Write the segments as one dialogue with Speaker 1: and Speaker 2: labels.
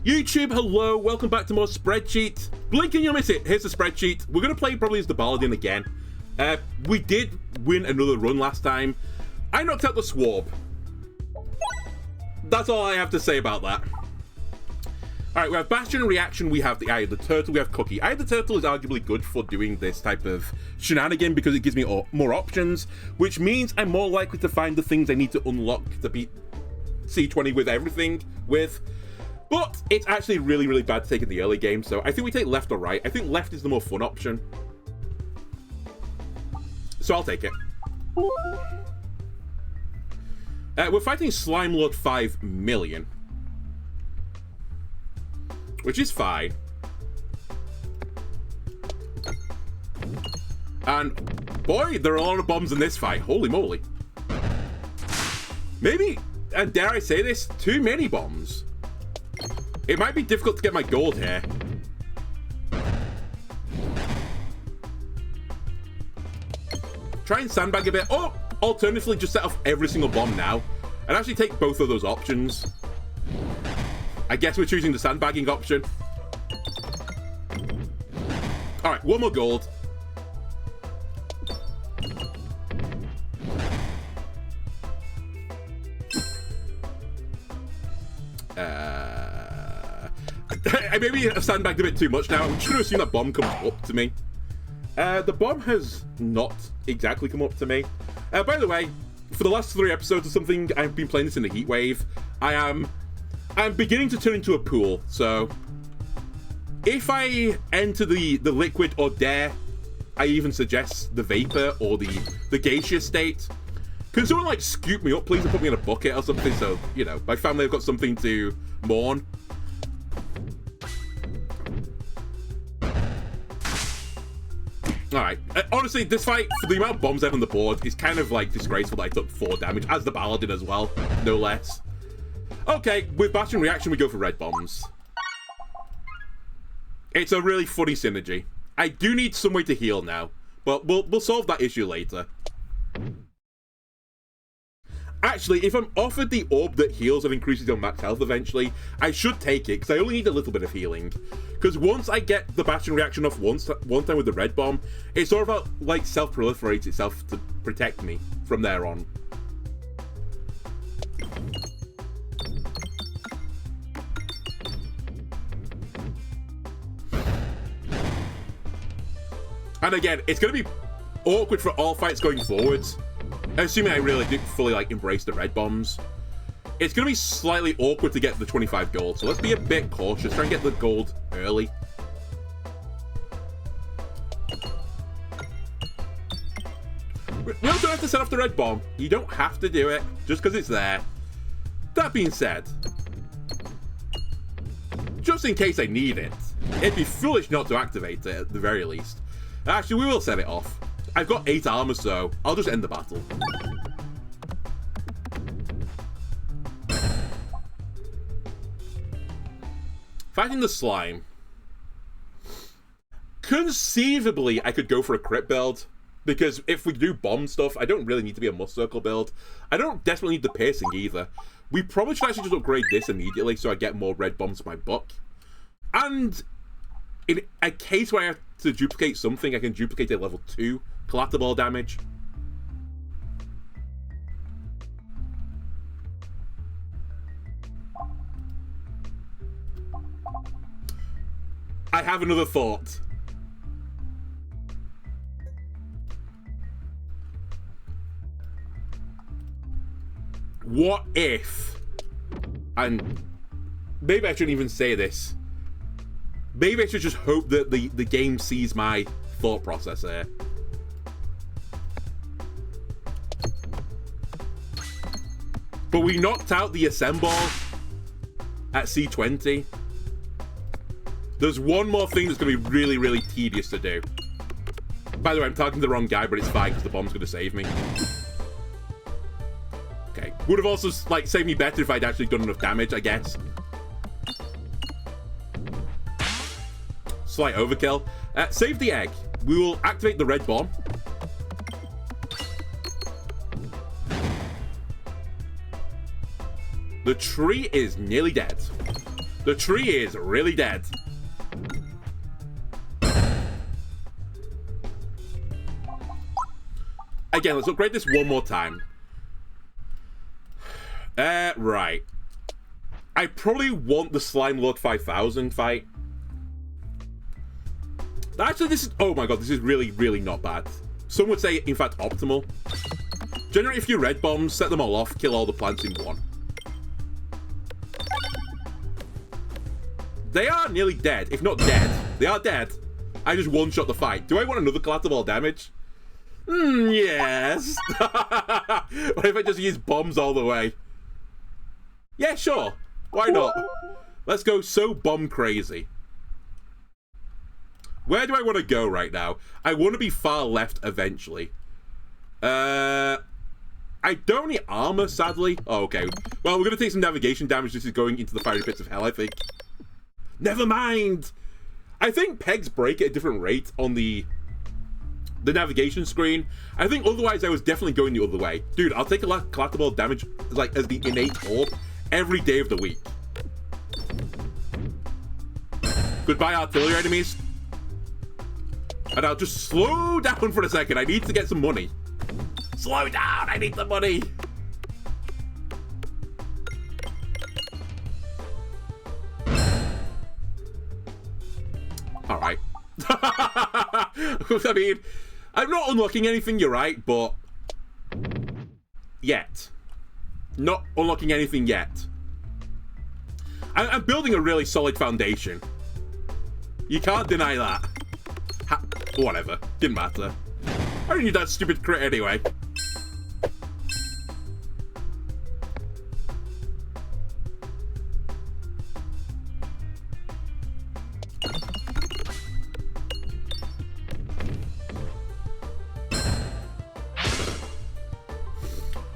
Speaker 1: YouTube, hello, welcome back to more spreadsheet. Blink and you'll miss it. Here's the spreadsheet. We're going to play probably as the Paladin again. We did win another run last time. I knocked out the Swab. That's all I have to say about that. Alright, we have Bastion Reaction, we have the Eye of the Turtle, we have Cookie. Eye of the Turtle is arguably good for doing this type of shenanigan because it gives me more options, which means I'm more likely to find the things I need to unlock to beat C20 with everything with. But it's actually really, really bad to take in the early game, so I think we take left or right. I think left is the more fun option. So I'll take it. We're fighting Slime Lord 5 million. Which is fine. And boy, there are a lot of bombs in this fight. Holy moly. Maybe, and dare I say this, too many bombs. It might be difficult to get my gold here. Try and sandbag a bit. Or alternatively, just set off every single bomb now. And actually take both of those options. I guess we're choosing the sandbagging option. Alright, one more gold. I maybe sandbagged a bit too much now. I'm just going to assume that bomb comes up to me. The bomb has not exactly come up to me. By the way, for the last 3 episodes or something, I've been playing this in the heat wave. I'm beginning to turn into a pool, so if I enter the liquid or dare, I even suggest the vapor or the gaseous state. Can someone like scoop me up, please, and put me in a bucket or something so, you know, my family have got something to mourn. Alright, honestly, this fight, for the amount of bombs I have on the board, is kind of like disgraceful that I took 4 damage, as the Paladin as well, no less. Okay, with Bastion Reaction, we go for red bombs. It's a really funny synergy. I do need some way to heal now, but we'll solve that issue later. Actually, if I'm offered the orb that heals and increases your max health eventually, I should take it, because I only need a little bit of healing. Because once I get the Bastion Reaction off one time with the red bomb, it sort of like self-proliferates itself to protect me from there on. And again, it's going to be awkward for all fights going forwards. Assuming I really do fully like embrace the red bombs. It's going to be slightly awkward to get the 25 gold, so let's be a bit cautious. Try and get the gold early. You also don't have to set off the red bomb. You don't have to do it, just because it's there. That being said, just in case I need it, it'd be foolish not to activate it at the very least. Actually, we will set it off. I've got 8 armor, so I'll just end the battle. Fighting the slime. Conceivably, I could go for a crit build, because if we do bomb stuff, I don't really need to be a must circle build. I don't desperately need the piercing either. We probably should actually just upgrade this immediately so I get more red bombs to my buck. And in a case where I have to duplicate something, I can duplicate a level 2 collateral ball damage. I have another thought. What if, and maybe I shouldn't even say this, maybe I should just hope that the game sees my thought process here. But we knocked out the Assemble at C20. There's one more thing that's going to be really, really tedious to do. By the way, I'm talking to the wrong guy, but it's fine because the bomb's going to save me. Okay. Would have also, like, saved me better if I'd actually done enough damage, I guess. Slight overkill. Save the egg. We will activate the red bomb. The tree is nearly dead. The tree is really dead. Again, let's upgrade this one more time. Right. I probably want the Slime Lord 5000 fight. Actually, this is... Oh my god, this is really, really not bad. Some would say, in fact, optimal. Generate a few red bombs, set them all off, kill all the plants in one. They are nearly dead, if not dead. They are dead. I just one-shot the fight. Do I want another collateral damage? Yes. What if I just use bombs all the way? Yeah, sure. Why not? Let's go so bomb crazy. Where do I want to go right now? I want to be far left eventually. I don't need armor, sadly. Oh, okay. Well, we're going to take some navigation damage. This is going into the fiery pits of hell, I think. Never mind. I think pegs break at a different rate on the navigation screen. I think otherwise I was definitely going the other way. Dude, I'll take a lot of collectible damage like as the innate orb every day of the week. Goodbye, artillery enemies. And I'll just slow down for a second. I need to get some money. Slow down, I need the money. Alright. I mean, I'm not unlocking anything, you're right, but... Yet. Not unlocking anything yet. I'm building a really solid foundation. You can't deny that. Whatever. Didn't matter. I didn't need that stupid crit anyway.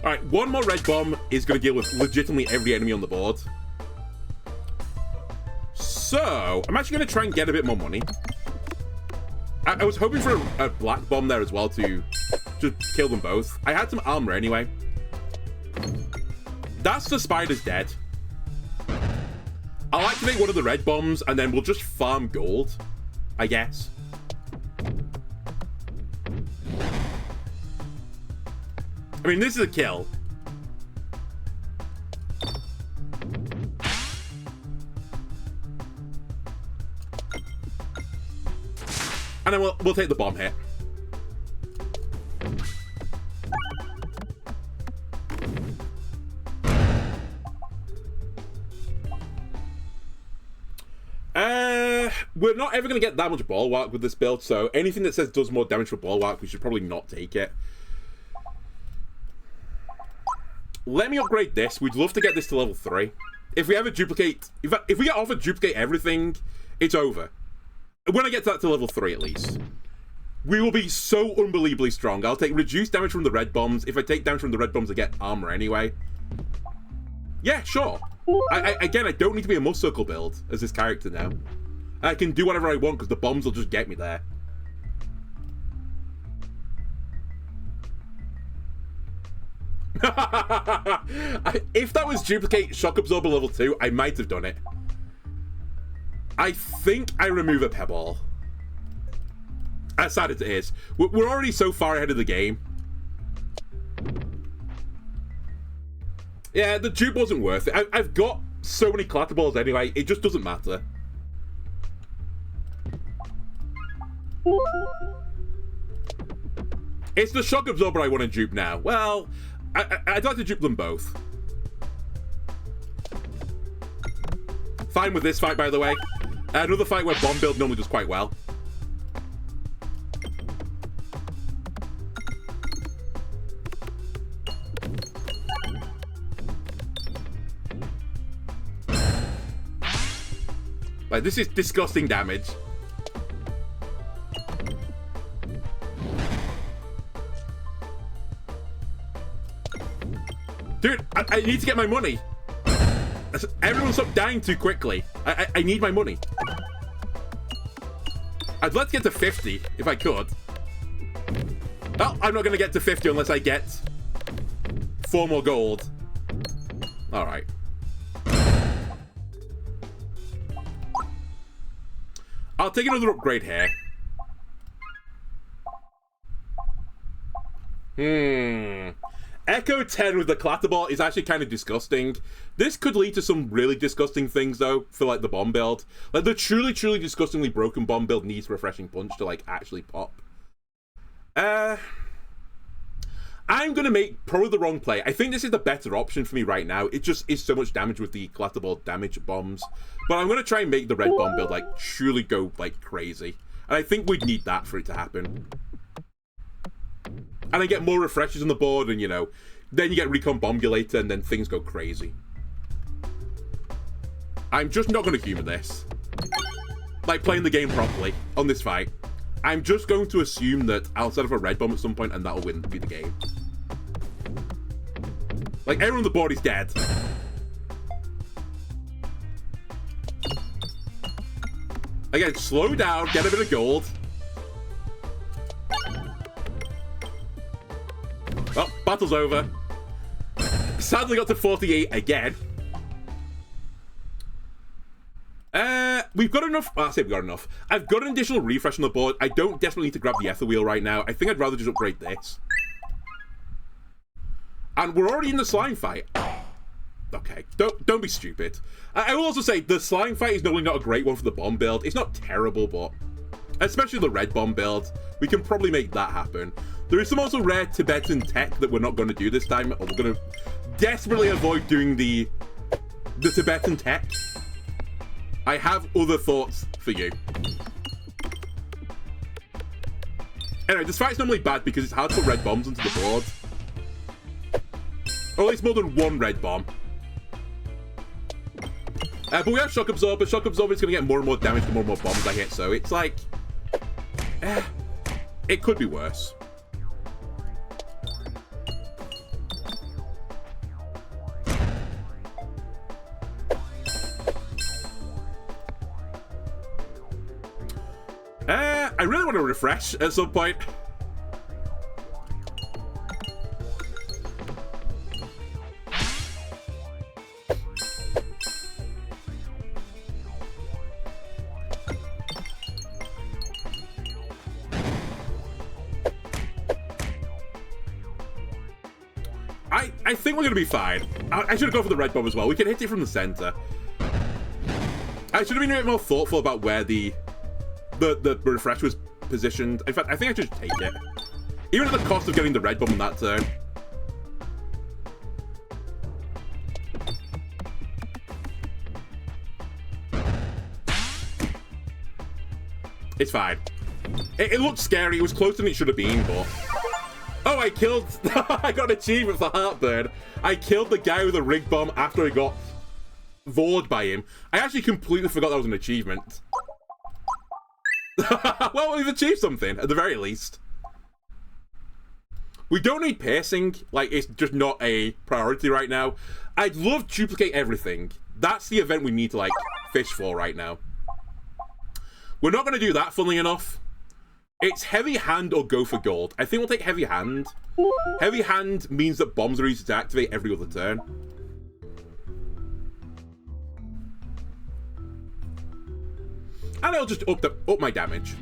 Speaker 1: Alright, one more red bomb is going to deal with legitimately every enemy on the board. So, I'm actually going to try and get a bit more money. I was hoping for a black bomb there as well to just kill them both. I had some armor anyway. That's the spider's dead. I'll activate one of the red bombs and then we'll just farm gold, I guess. I mean, this is a kill. And then we'll take the bomb hit. We're not ever going to get that much bulwark with this build, so anything that says does more damage for bulwark, we should probably not take it. Let me upgrade this. We'd love to get this to level 3. If we ever duplicate... If we get offered duplicate everything, it's over. When I get that to level 3 at least. We will be so unbelievably strong. I'll take reduced damage from the red bombs. If I take damage from the red bombs, I get armor anyway. Yeah, sure. Again, I don't need to be a must circle build as this character now. I can do whatever I want because the bombs will just get me there. If that was duplicate shock absorber level 2, I might have done it. I think I remove a pebble. As sad as it is. We're already so far ahead of the game. Yeah, the dupe wasn't worth it. I've got so many collectibles anyway, it just doesn't matter. It's the shock absorber I want to dupe now. Well, I'd like to dupe them both. Fine with this fight, by the way. Another fight where bomb build normally does quite well. Like, this is disgusting damage. Dude, I need to get my money. Everyone stop dying too quickly. I need my money. I'd like to get to 50 if I could. Oh, I'm not going to get to 50 unless I get 4 more gold. Alright. I'll take another upgrade here. Echo 10 with the Clatterbot is actually kind of disgusting. This could lead to some really disgusting things, though, for, like, the bomb build. Like, the truly, truly disgustingly broken bomb build needs Refreshing Punch to, like, actually pop. I'm going to make probably the wrong play. I think this is the better option for me right now. It just is so much damage with the Clatterbot damage bombs. But I'm going to try and make the red bomb build, like, truly go, like, crazy. And I think we'd need that for it to happen. And then get more refreshes on the board, and, you know, then you get Recon Bombulator, and then things go crazy. I'm just not going to humor this. Like, playing the game properly on this fight. I'm just going to assume that I'll set up a red bomb at some point, and that'll be the game. Like, everyone on the board is dead. Again, slow down, get a bit of gold. Oh, battle's over. Sadly got to 48 again. We've got enough. I say we've got enough. I've got an additional refresh on the board. I don't desperately need to grab the Ether Wheel right now. I think I'd rather just upgrade this. And we're already in the slime fight. Okay, don't be stupid. I will also say the slime fight is normally not a great one for the bomb build. It's not terrible, but especially the red bomb build, we can probably make that happen. There is some also rare Tibetan tech that we're not going to do this time, or we're going to desperately avoid doing the Tibetan tech. I have other thoughts for you. Anyway, this fight's normally bad because it's hard to put red bombs onto the board. Or at least more than one red bomb. But we have Shock Absorber. Shock Absorber is going to get more and more damage the more and more bombs I hit, so it's like... it could be worse. I really want to refresh at some point. I think we're going to be fine. I should have gone for the red bomb as well. We can hit it from the center. I should have been a bit more thoughtful about where the refresh was positioned. In fact, I think I should take it. Even at the cost of getting the red bomb on that turn. It's fine. It looked scary. It was closer than it should have been, but... Oh, I killed... I got an achievement for Heartburn. I killed the guy with a rig bomb after I got vored by him. I actually completely forgot that was an achievement. Well, we've achieved something, at the very least. We don't need piercing. Like, it's just not a priority right now. I'd love to duplicate everything. That's the event we need to, like, fish for right now. We're not going to do that, funnily enough. It's Heavy Hand or go for gold. I think we'll take Heavy Hand. Heavy Hand means that bombs are easy to activate every other turn. And I'll just up my damage.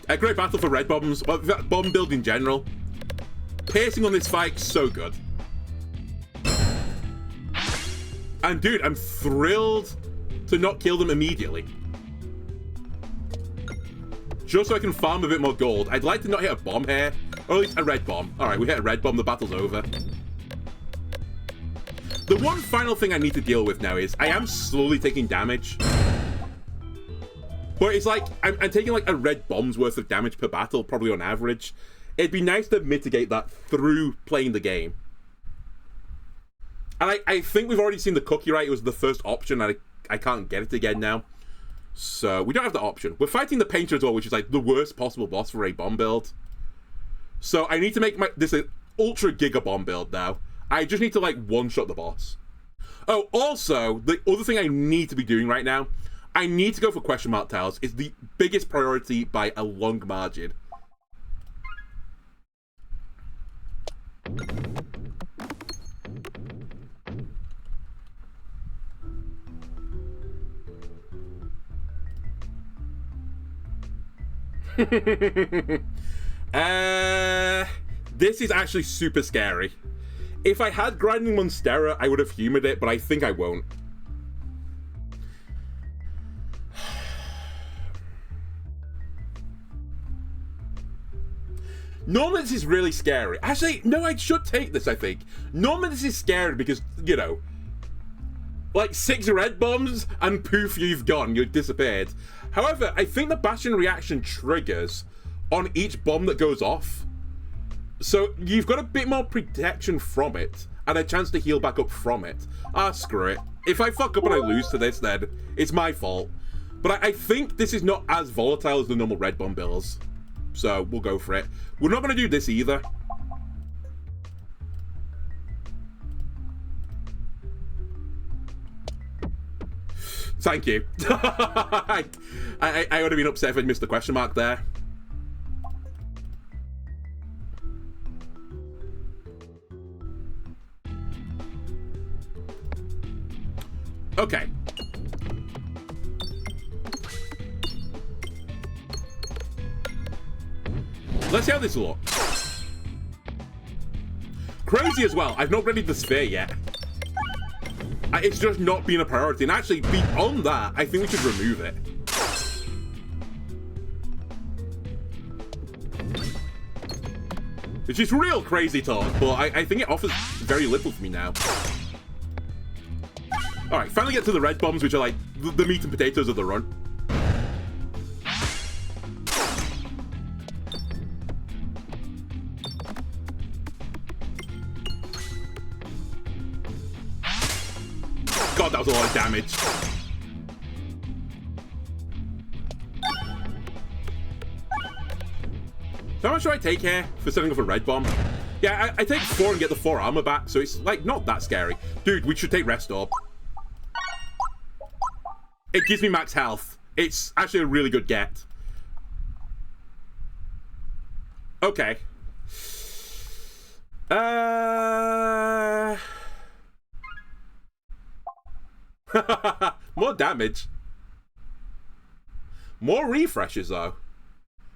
Speaker 1: A great battle for red bombs. Well, bomb build in general. Piercing on this fight, so good. And dude, I'm thrilled to not kill them immediately. Just so I can farm a bit more gold. I'd like to not hit a bomb here. Or at least a red bomb. Alright, we hit a red bomb, the battle's over. The one final thing I need to deal with now is I am slowly taking damage. But it's like, I'm taking like a red bomb's worth of damage per battle, probably on average. It'd be nice to mitigate that through playing the game. And I think we've already seen the cookie, right? It was the first option, and I can't get it again now. So, we don't have the option. We're fighting the Painter as well, which is like the worst possible boss for a bomb build. So, I need to make this an ultra giga bomb build now. I just need to, like, one-shot the boss. Oh, also, the other thing I need to be doing right now, I need to go for question mark tiles. It's the biggest priority by a long margin. This is actually super scary. If I had Grinding Monstera, I would have humored it, but I think I won't. Normally this is really scary. Actually, no, I should take this, I think. Normally this is scary because, you know, like 6 red bombs and poof, you've gone, you've disappeared. However, I think the Bastion reaction triggers on each bomb that goes off. So you've got a bit more protection from it and a chance to heal back up from it. Ah, screw it. If I fuck up and I lose to this, then it's my fault. But I think this is not as volatile as the normal red bomb bills. So we'll go for it. We're not going to do this either. Thank you. I would have been upset if I'd missed the question mark there. Okay. Let's see how this looks. Crazy as well. I've not readied the sphere yet. It's just not been a priority. And actually, beyond that, I think we should remove it. Which is real crazy talk, but I think it offers very little for me now. Alright, finally get to the red bombs, which are like the meat and potatoes of the run. God, that was a lot of damage. So how much do I take here for setting up a red bomb? Yeah, I take 4 and get the 4 armor back, so it's like not that scary. Dude, we should take rest orb. It gives me max health. It's actually a really good get. Okay. More damage. More refreshes, though.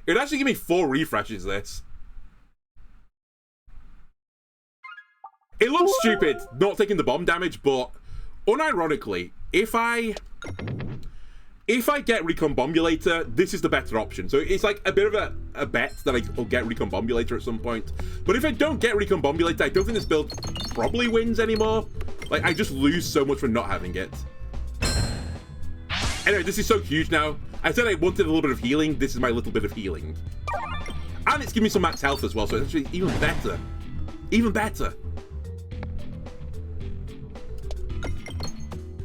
Speaker 1: It would actually give me 4 refreshes, this. It looks stupid not taking the bomb damage, but unironically, if I get Recombobulator, this is the better option. So it's like a bit of a bet that I'll get Recombobulator at some point. But if I don't get Recombobulator, I don't think this build probably wins anymore. Like, I just lose so much for not having it. Anyway, this is so huge now. I said I wanted a little bit of healing. This is my little bit of healing. And it's giving me some max health as well, so it's actually even better. Even better.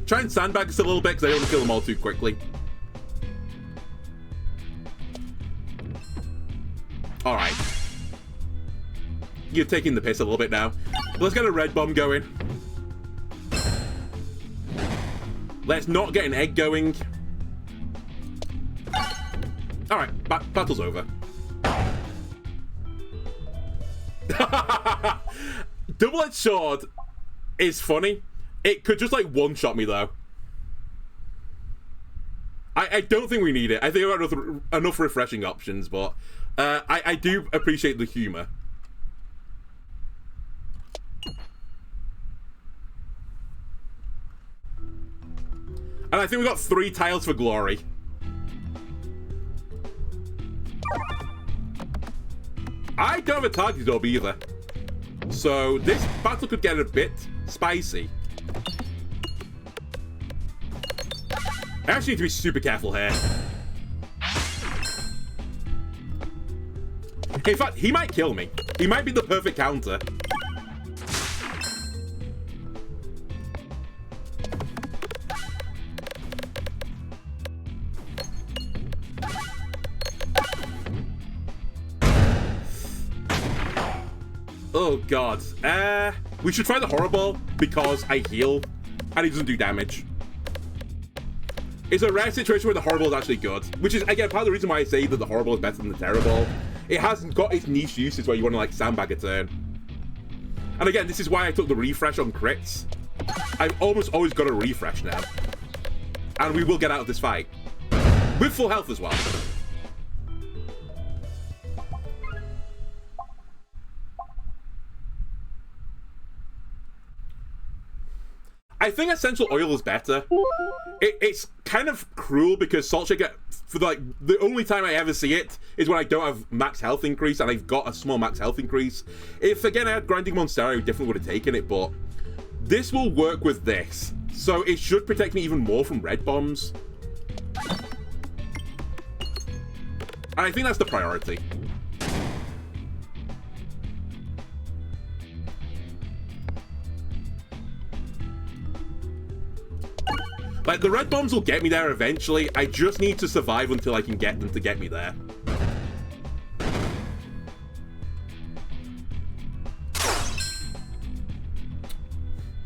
Speaker 1: Try and sandbag us a little bit, because I don't want to kill them all too quickly. Alright. You're taking the piss a little bit now. Let's get a red bomb going. Let's not get an egg going. Alright, battle's over. Double-edged sword is funny. It could just, like, one-shot me, though. I don't think we need it. I think I've got enough refreshing options, but I do appreciate the humor. And I think we got 3 tiles for glory. I don't have a target orb either. So this battle could get a bit spicy. I actually need to be super careful here. In fact, he might kill me. He might be the perfect counter. Oh god. We should try the horrible because I heal and he doesn't do damage. It's a rare situation where the horrible is actually good, which is, again, part of the reason why I say that the horrible is better than the terrible. It hasn't got its niche uses where you want to, like, sandbag a turn. And again, this is why I took the refresh on crits. I've almost always got a refresh now. And we will get out of this fight. With full health as well. I think essential oil is better. It's kind of cruel because salt shaker, for like the only time I ever see it is when I don't have max health increase, and I've got a small max health increase. If again I had grinding Monstera, I definitely would have taken it, but this will work with this, so it should protect me even more from red bombs. And I think that's the priority. Like, the red bombs will get me there eventually. I just need to survive until I can get them to get me there.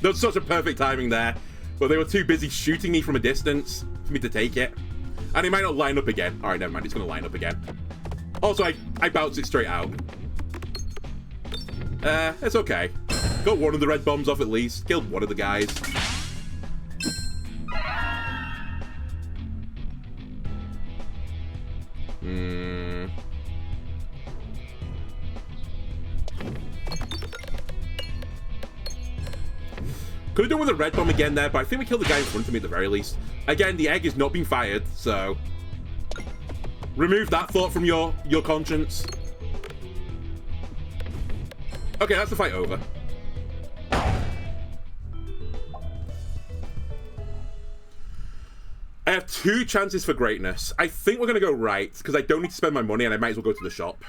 Speaker 1: That's such a perfect timing there. But they were too busy shooting me from a distance for me to take it. And it might not line up again. Alright, never mind. It's going to line up again. Also, I bounced it straight out. It's okay. Got one of the red bombs off at least. Killed one of the guys. Could have done with a red bomb again there, but I think we killed the guy in front of me at the very least. Again, the egg is not being fired, so remove that thought from your conscience. Okay, that's the fight over. I have 2 chances for greatness. I think we're going to go right, because I don't need to spend my money, and I might as well go to the shop.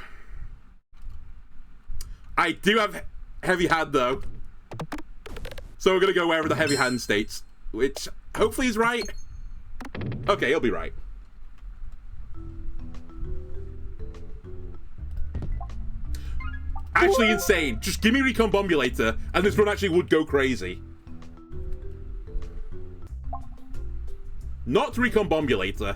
Speaker 1: I do have heavy hand, though. So we're going to go wherever the heavy hand states, which hopefully is right. Okay, he'll be right. Actually insane. Just give me Recon Bombulator, and this run actually would go crazy. Not Recon Bombulator.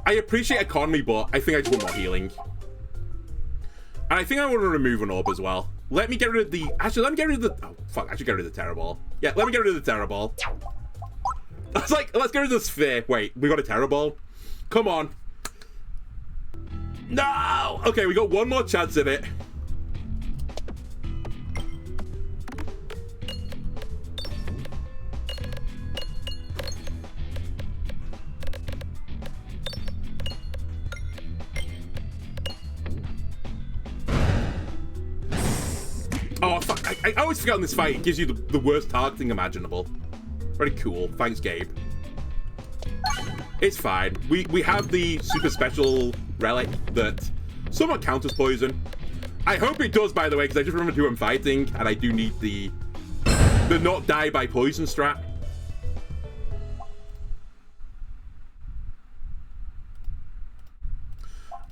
Speaker 1: I appreciate economy, but I think I just want more healing. And I think I want to remove an orb as well. Let me get rid of the... Actually, let me get rid of the... Oh, fuck. I should get rid of the Terror Ball. Yeah, let me get rid of the Terror Ball. I was like, let's get rid of the Sphere. Wait, we got a Terror Ball? Come on. No! Okay, we got one more chance at it. Oh, fuck. I always forget on this fight, it gives you the worst targeting imaginable. Very cool. Thanks, Gabe. It's fine. We have the super special relic that somewhat counters poison. I hope it does, by the way, because I just remembered who I'm fighting, and I do need the not die by poison strat.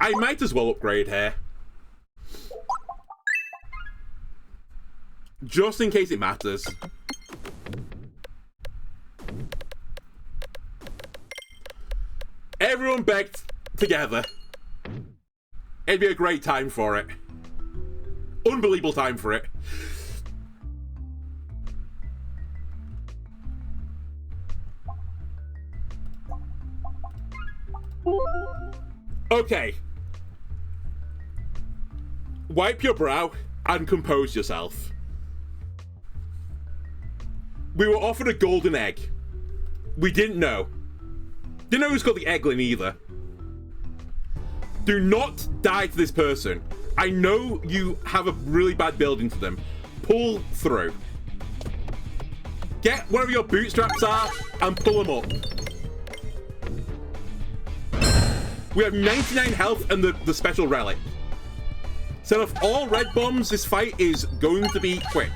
Speaker 1: I might as well upgrade here. Just in case it matters. Everyone begged together. It'd be a great time for it. Unbelievable time for it. Okay. Wipe your brow and compose yourself. We were offered a golden egg. We didn't know. Didn't know who's got the Peglin either. Do not die to this person. I know you have a really bad build into them. Pull through. Get whatever your bootstraps are and pull them up. We have 99 health and the special relic. Set off all red bombs. This fight is going to be quick.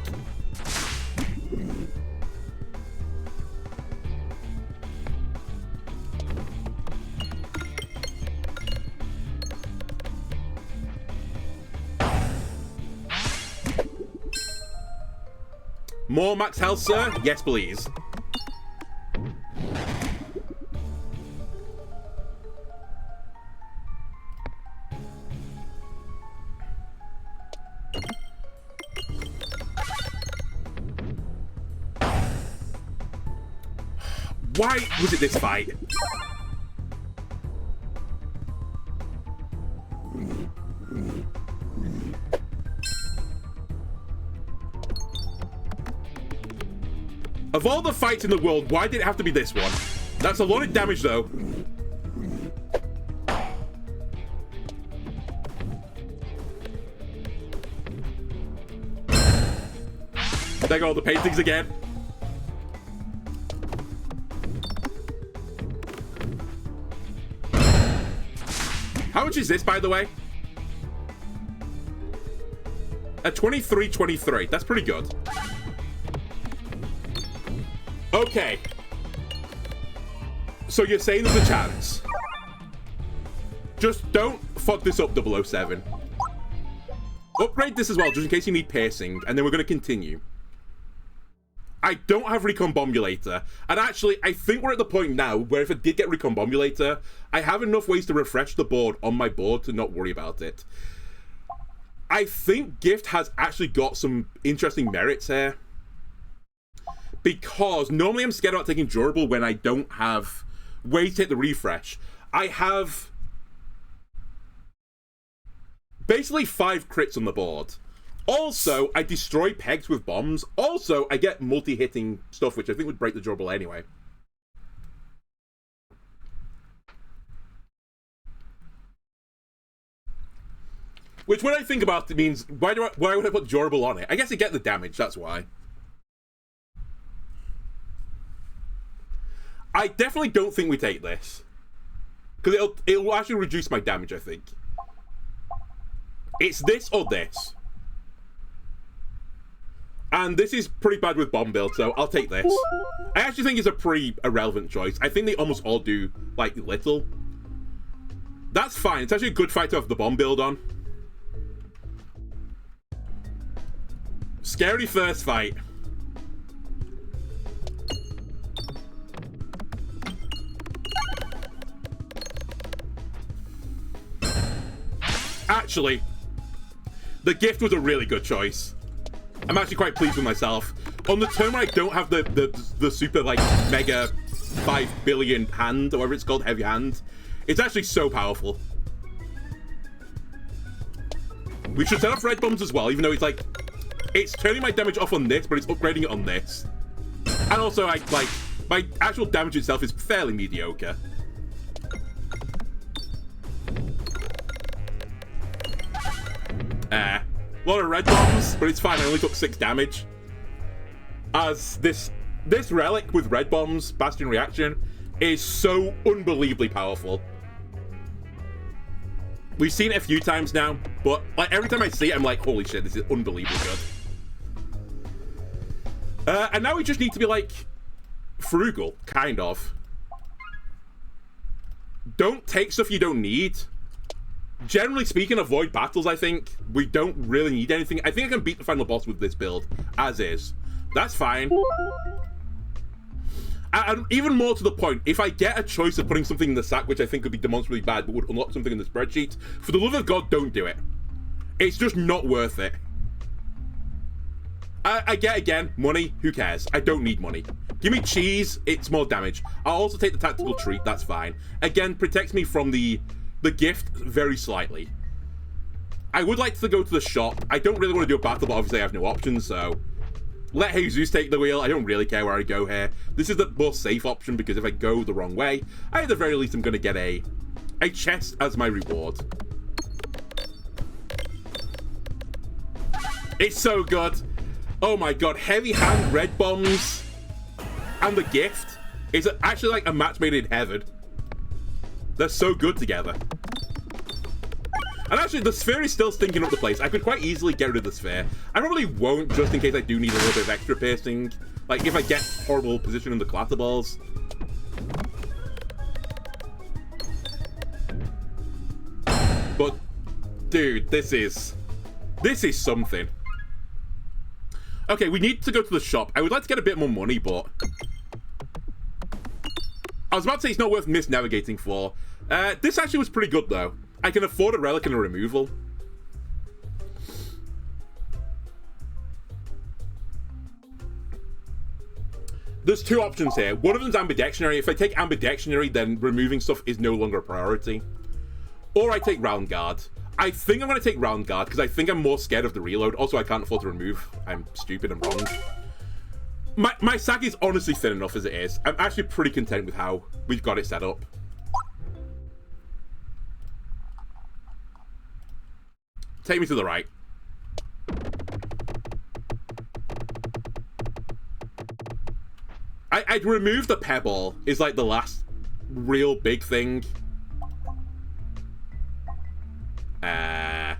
Speaker 1: More max health, sir? Yes, please. Why was it this fight? Of all the fights in the world, why did it have to be this one? That's a lot of damage, though. There go all the paintings again. How much is this, by the way? A 23-23. That's pretty good. Okay. So you're saying there's a chance. Just don't fuck this up, 007. Upgrade this as well, just in case you need piercing, and then we're going to continue. I don't have Recombobulator, and actually, I think we're at the point now where if I did get Recombobulator, I have enough ways to refresh the board on my board to not worry about it. I think Gift has actually got some interesting merits here. Because normally I'm scared about taking Durable when I don't have ways to hit the refresh. I have basically 5 crits on the board. Also, I destroy pegs with bombs. Also, I get multi-hitting stuff, which I think would break the Durable anyway. Which, when I think about it, means why would I put Durable on it? I guess I get the damage, that's why. I definitely don't think we take this. Because it'll actually reduce my damage, I think. It's this or this. And this is pretty bad with bomb build, so I'll take this. I actually think it's a pretty irrelevant choice. I think they almost all do, like, little. That's fine. It's actually a good fight to have the bomb build on. Scary first fight. Actually, the Gift was a really good choice. I'm actually quite pleased with myself. On the turn where I don't have the super, like, mega 5 billion hand, or whatever it's called, heavy hand, it's actually so powerful. We should set off red bombs as well, even though it's like, it's turning my damage off on this, but it's upgrading it on this. And also, my actual damage itself is fairly mediocre. A lot of red bombs, but it's fine. I only took 6 damage. As this relic with red bombs, Bastion Reaction, is so unbelievably powerful. We've seen it a few times now, but like every time I see it, I'm like, holy shit, this is unbelievably good. And now we just need to be like frugal, kind of. Don't take stuff you don't need. Generally speaking, avoid battles, I think. We don't really need anything. I think I can beat the final boss with this build, as is. That's fine. And even more to the point, if I get a choice of putting something in the sack, which I think could be demonstrably bad, but would unlock something in the spreadsheet, for the love of God, don't do it. It's just not worth it. I get, again, money, who cares? I don't need money. Give me cheese, it's more damage. I'll also take the tactical treat, that's fine. Again, protects me from the Gift very slightly. I would like to go to the shop. I don't really want to do a battle, but obviously I have no options, so let Jesus take the wheel. I don't really care where I go here. This is the more safe option, because if I go the wrong way, at the very least I'm going to get a chest as my reward. It's so good. Oh my god, heavy hand red bombs and the Gift is actually like a match made in heaven. They're so good together. And actually, the sphere is still stinking up the place. I could quite easily get rid of the sphere. I probably won't, just in case I do need a little bit of extra piercing. Like, if I get horrible position in the clatter balls. But, dude, this is something. Okay, we need to go to the shop. I would like to get a bit more money, but I was about to say it's not worth misnavigating for. This actually was pretty good, though. I can afford a relic and a removal. There's 2 options here. One of them's ambidextrary. If I take ambidextrary, then removing stuff is no longer a priority. Or I take round guard. I think I'm going to take round guard, because I think I'm more scared of the reload. Also, I can't afford to remove. I'm stupid and wrong. My sack is honestly thin enough as it is. I'm actually pretty content with how we've got it set up. Take me to the right. I'd remove the pebble is like the last real big thing. I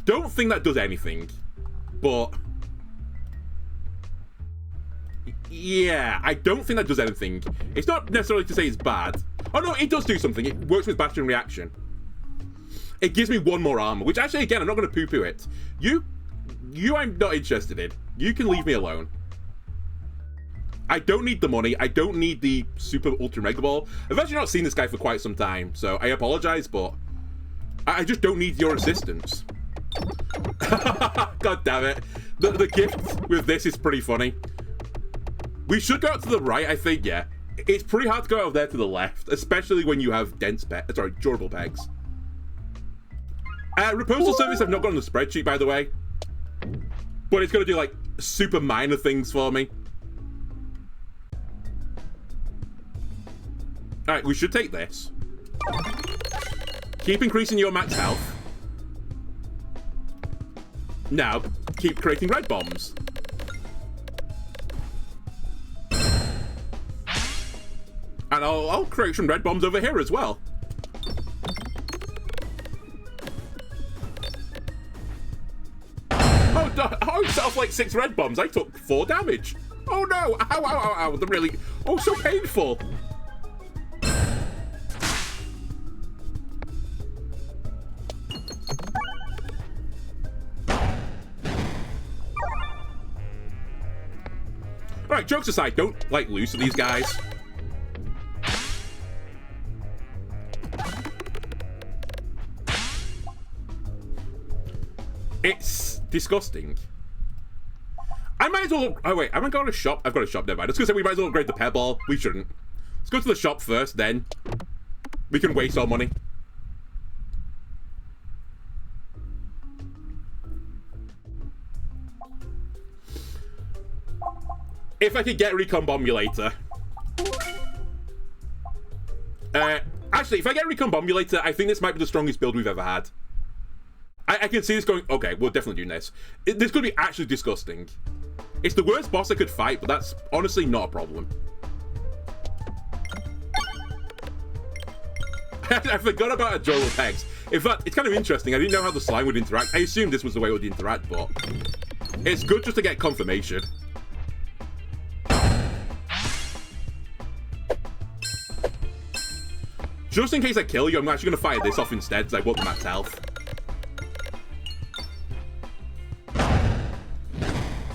Speaker 1: don't think that does anything, but yeah, I don't think that does anything. It's not necessarily to say it's bad. Oh no, it does do something. It works with Bastion reaction. It gives me one more armor, which actually, again, I'm not going to poo-poo it. You I'm not interested in. You can leave me alone. I don't need the money. I don't need the super ultra mega ball. I've actually not seen this guy for quite some time, so I apologize, but I just don't need your assistance. God damn it. The gift with this is pretty funny. We should go out to the right, I think, yeah. It's pretty hard to go out there to the left, especially when you have durable pegs. Reposal service I've not got on the spreadsheet, by the way. But it's going to do, like, super minor things for me. Alright, we should take this. Keep increasing your max health. Now, keep creating red bombs. And I'll create some red bombs over here as well. Oh, I set off like 6 red bombs. I took 4 damage. Oh no! Ow, ow, ow, ow. They're really... Oh, so painful. Alright, jokes aside, don't, like, lose to these guys. It's disgusting. I might as well... Oh, wait, haven't I got a shop? I've got a shop, never mind. I was going to say we might as well upgrade the pebble. We shouldn't. Let's go to the shop first, then. We can waste our money. If I could get Recombobulator. Actually, if I get Recombobulator, I think this might be the strongest build we've ever had. I can see this going... Okay, we're definitely doing this. This could be actually disgusting. It's the worst boss I could fight, but that's honestly not a problem. I forgot about adorable pegs. In fact, it's kind of interesting. I didn't know how the slime would interact. I assumed this was the way it would interact, but... It's good just to get confirmation. Just in case I kill you, I'm actually going to fire this off instead, because I want the max health.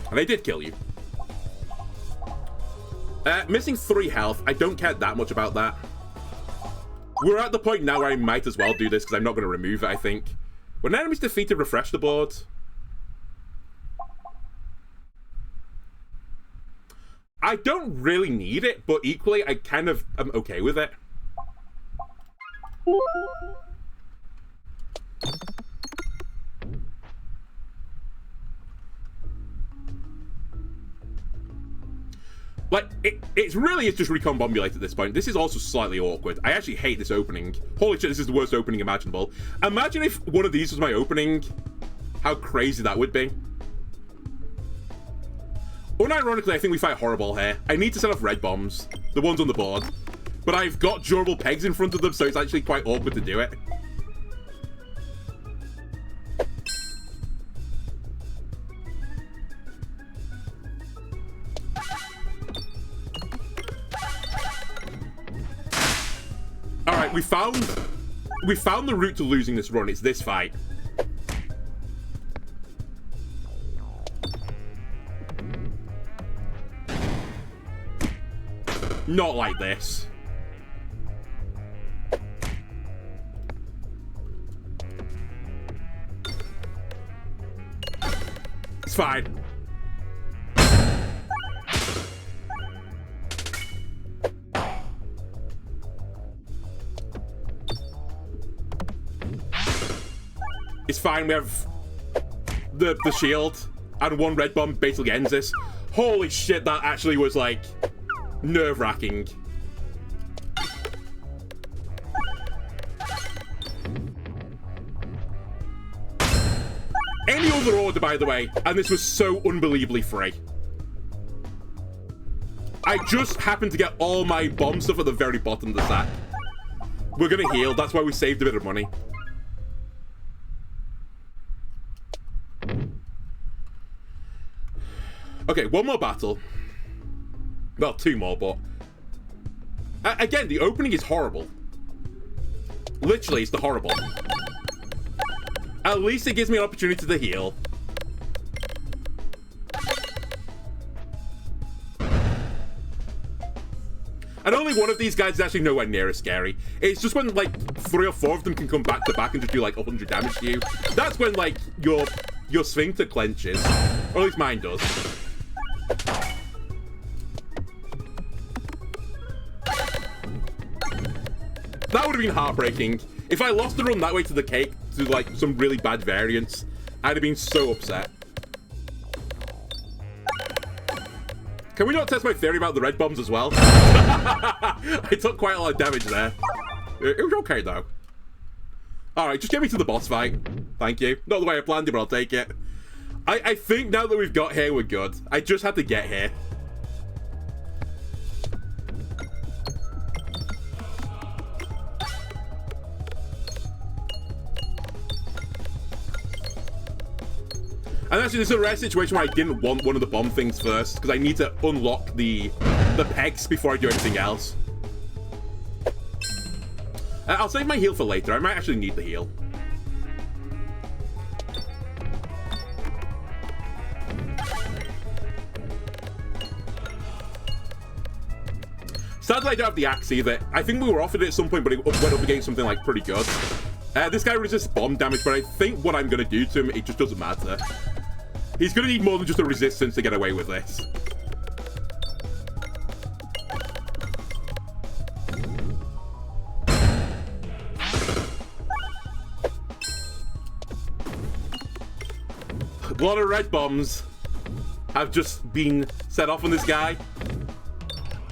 Speaker 1: And they did kill you. Missing 3 health. I don't care that much about that. We're at the point now where I might as well do this, because I'm not going to remove it, I think. When enemies defeated, refresh the board. I don't really need it, but equally, I kind of am okay with it. Like, it really is just Recombobulate at this point. This is also slightly awkward. I actually hate this opening. Holy shit, this is the worst opening imaginable. Imagine if one of these was my opening. How crazy that would be. Unironically, I think we fight horrible here. I need to set off red bombs. The ones on the board. But I've got durable pegs in front of them, so it's actually quite awkward to do it. Alright, we found the route to losing this run. It's this fight. Not like this. It's fine. It's fine, we have the shield. and one red bomb basically ends this. Holy shit, that actually was, like, nerve-wracking. Any other order, by the way, and this was so unbelievably free. I just happened to get all my bomb stuff at the very bottom of the sack. We're gonna heal, that's why we saved a bit of money. Okay, one more battle. Well, two more, but... again, the opening is horrible. Literally, it's the horrible. At least it gives me an opportunity to heal. And only one of these guys is actually nowhere near as scary. It's just when, like, 3 or 4 of them can come back to back and just do, like, 100 damage to you. That's when, like, your sphincter clenches. Or at least mine does. That would have been heartbreaking. If I lost the run that way to the cake, to, like, some really bad variants, I'd have been so upset. Can we not test my theory about the red bombs as well? I took quite a lot of damage there. It was okay, though. Alright, just get me to the boss fight. Thank you. Not the way I planned it, but I'll take it. I think now that we've got here, we're good. I just had to get here. And actually, this is a rare situation where I didn't want one of the bomb things first, because I need to unlock the pegs before I do anything else. I'll save my heal for later. I might actually need the heal. Sadly, I don't have the axe either. I think we were offered it at some point, but it went up against something, like, pretty good. This guy resists bomb damage, but I think what I'm going to do to him, it just doesn't matter. He's going to need more than just a resistance to get away with this. A lot of red bombs have just been set off on this guy.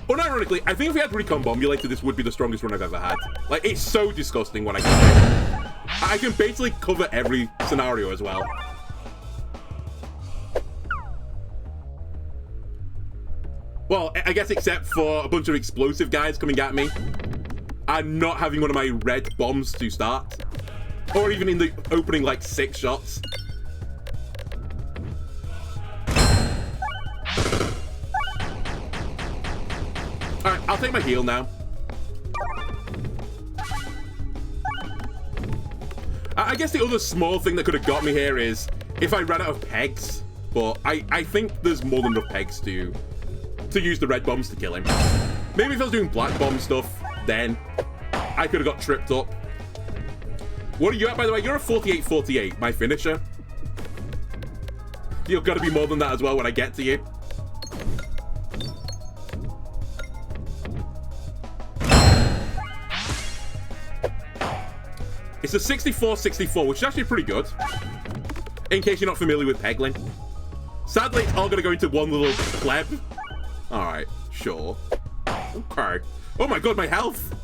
Speaker 1: Unironically, I think if we had Recon Bombulator, this would be the strongest run I've ever had. Like, it's so disgusting what I can do. I can basically cover every scenario as well. Well, I guess except for a bunch of explosive guys coming at me and not having one of my red bombs to start. Or even in the opening, like, 6 shots. Alright, I'll take my heal now. I guess the other small thing that could have got me here is if I ran out of pegs. But I think there's more than enough pegs to use the red bombs to kill him. Maybe if I was doing black bomb stuff, then I could have got tripped up. What are you at, by the way? You're a 48-48, my finisher. You've got to be more than that as well when I get to you. It's a 64-64, which is actually pretty good. In case you're not familiar with Peglin. Sadly, it's all going to go into one little pleb. Alright, sure. Okay. Oh my god, my health!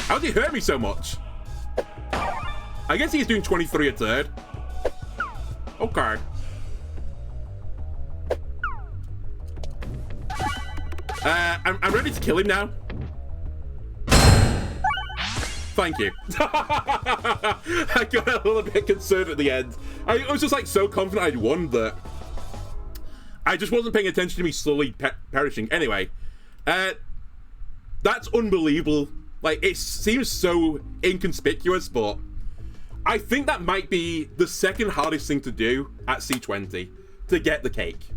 Speaker 1: How did he hurt me so much? I guess he's doing 23 a third. Okay. I'm ready to kill him now. Thank you. I got a little bit concerned at the end. I was just like so confident I'd won that I just wasn't paying attention to me slowly perishing. Anyway, that's unbelievable. Like, it seems so inconspicuous, but I think that might be the second hardest thing to do at C20 to get the cake.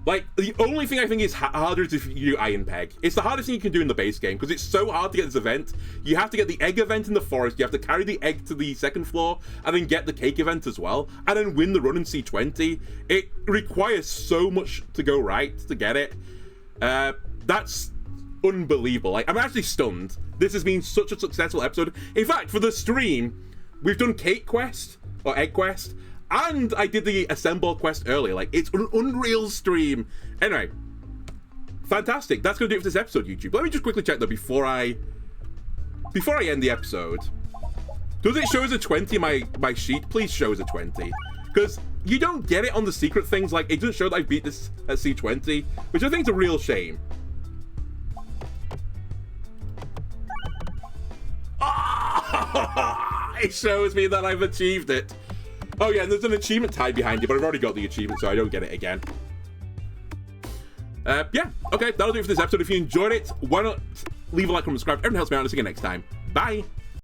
Speaker 1: Like, the only thing I think is harder is if you do Iron Peg. It's the hardest thing you can do in the base game, because it's so hard to get this event. You have to get the egg event in the forest, you have to carry the egg to the second floor, and then get the cake event as well, and then win the run in C20. It requires so much to go right to get it. That's unbelievable. Like, I'm actually stunned. This has been such a successful episode. In fact, for the stream, we've done Cake Quest, or Egg Quest, and I did the Assemble Quest earlier. Like, it's an unreal stream. Anyway, fantastic. That's going to do it for this episode, YouTube. Let me just quickly check, though, before I end the episode. Does it show as a 20, my sheet? Please show as a 20. Because you don't get it on the secret things. Like, it doesn't show that I beat this at C20, which I think is a real shame. Oh, it shows me that I've achieved it. Oh yeah, and there's an achievement tied behind it, but I've already got the achievement, so I don't get it again. Yeah, okay, that'll do it for this episode. If you enjoyed it, why not leave a like and subscribe? Everyone helps me out, and I'll see you next time. Bye!